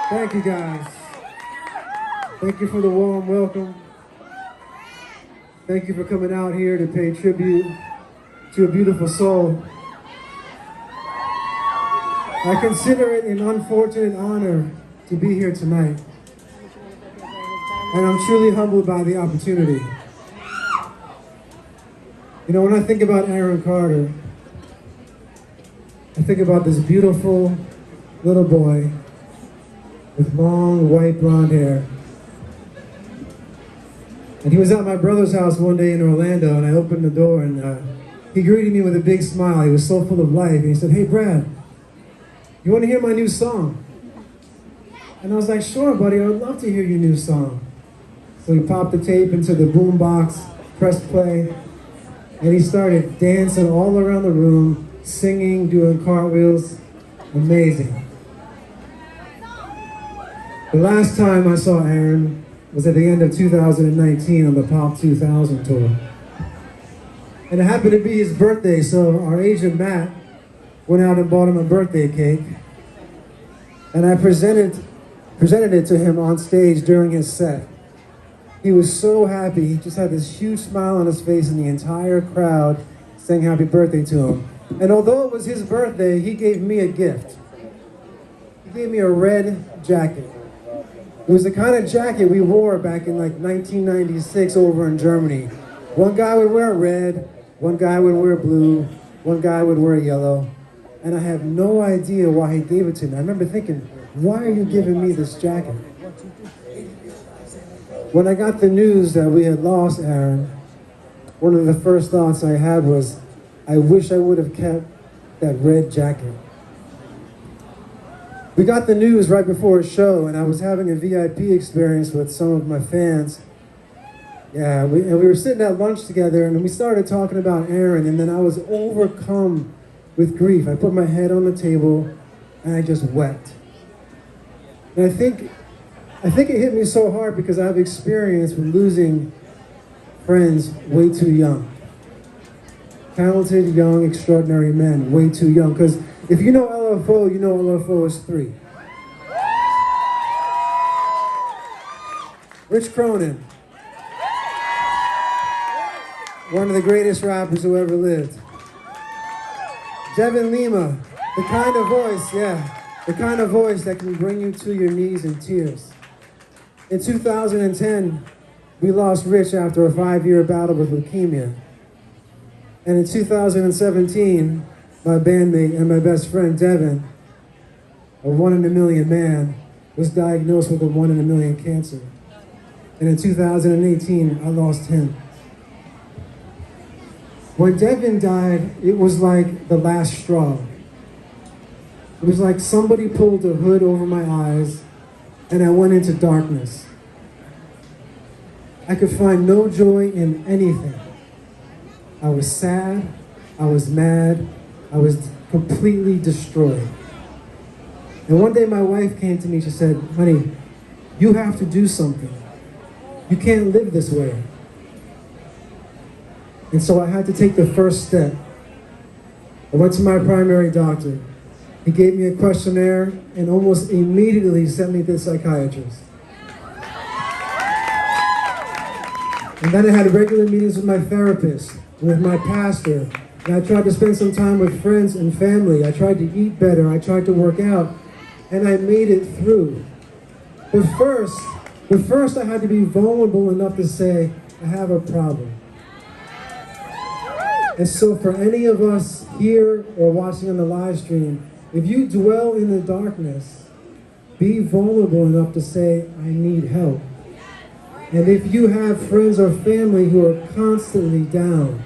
Thank you, guys. Thank you for the warm welcome. Thank you for coming out here to pay tribute to a beautiful soul. I consider it an unfortunate honor to be here tonight, and I'm truly humbled by the opportunity. You know, when I think about Aaron Carter, I think about this beautiful little boy with long white blonde hair. And he was at my brother's house one day in Orlando, and I opened the door, and he greeted me with a big smile. He was so full of life, and he said, "Hey, Brad, you want to hear my new song?" And I was like, "Sure, buddy, I would love to hear your new song." So he popped the tape into the boombox, pressed play, and he started dancing all around the room, singing, doing cartwheels. Amazing. The last time I saw Aaron was at the end of 2019 on the Pop 2000 tour. And it happened to be his birthday, so our agent Matt went out and bought him a birthday cake. And I presented it to him on stage during his set. He was so happy. He just had this huge smile on his face, and the entire crowd sang happy birthday to him. And although it was his birthday, he gave me a gift. He gave me a red jacket. It was the kind of jacket we wore back in like 1996 over in Germany. One guy would wear red, one guy would wear blue, one guy would wear yellow. And I have no idea why he gave it to me. I remember thinking, why are you giving me this jacket? When I got the news that we had lost Aaron, one of the first thoughts I had was, I wish I would have kept that red jacket. We got the news right before a show, and I was having a VIP experience with some of my fans. Yeah, we were sitting at lunch together, and we started talking about Aaron, and then I was overcome with grief. I put my head on the table, and I just wept. And I think it hit me so hard because I've experienced with losing friends way too young. Talented, young, extraordinary men, way too young. Because if you know LFO, you know LFO is 3. Rich Cronin, one of the greatest rappers who ever lived. Devin Lima, the kind of voice that can bring you to your knees in tears. In 2010, we lost Rich after a 5-year battle with leukemia. And in 2017, my bandmate and my best friend, Devin, a 1 in a million man, was diagnosed with a 1 in a million cancer. And in 2018, I lost him. When Devin died, it was like the last straw. It was like somebody pulled a hood over my eyes, and I went into darkness. I could find no joy in anything. I was sad, I was mad, I was completely destroyed. And one day my wife came to me, she said, "Honey, you have to do something. You can't live this way." And so I had to take the first step. I went to my primary doctor. He gave me a questionnaire and almost immediately sent me to the psychiatrist. And then I had regular meetings with my therapist, with my pastor, and I tried to spend some time with friends and family. I tried to eat better, I tried to work out, and I made it through. But first I had to be vulnerable enough to say, I have a problem. And so for any of us here or watching on the live stream, if you dwell in the darkness, be vulnerable enough to say, I need help. And if you have friends or family who are constantly down,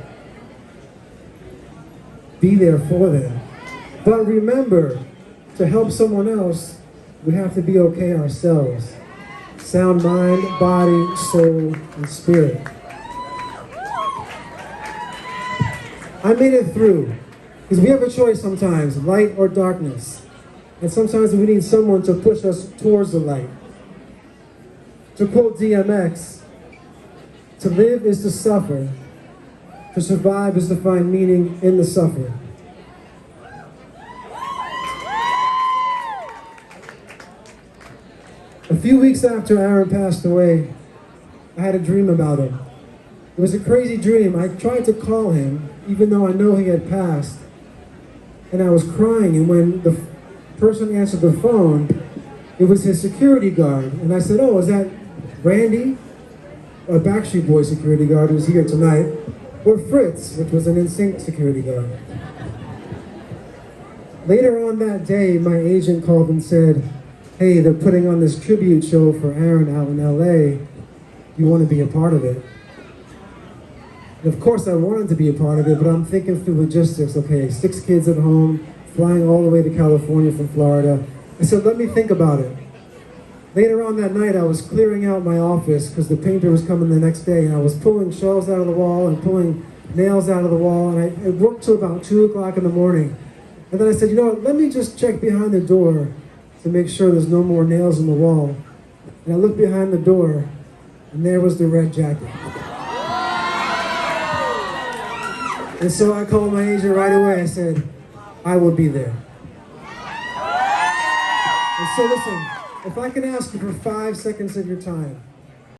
be there for them. But remember, to help someone else, we have to be okay ourselves. Sound mind, body, soul, and spirit. I made it through. Because we have a choice sometimes, light or darkness. And sometimes we need someone to push us towards the light. To quote DMX, to live is to suffer. To survive is to find meaning in the suffering. few weeks after Aaron passed away, I had a dream about him. It was a crazy dream. I tried to call him, even though I know he had passed, and I was crying, and when the person answered the phone, it was his security guard, and I said, "Oh, is that Randy, a Backstreet Boy security guard who's here tonight, or Fritz, which was an NSYNC security guard?" Later on that day, my agent called and said, "Hey, they're putting on this tribute show for Aaron out in LA. You want to be a part of it?" And of course, I wanted to be a part of it, but I'm thinking through logistics. Okay, 6 kids at home, flying all the way to California from Florida. I said, let me think about it. Later on that night, I was clearing out my office because the painter was coming the next day, and I was pulling shelves out of the wall and pulling nails out of the wall, and I worked till about 2 o'clock in the morning. And then I said, you know what, let me just check behind the door to make sure there's no more nails in the wall. And I looked behind the door, and there was the red jacket. And so I called my agent right away. I said, I will be there. And so listen, if I can ask you for 5 seconds of your time,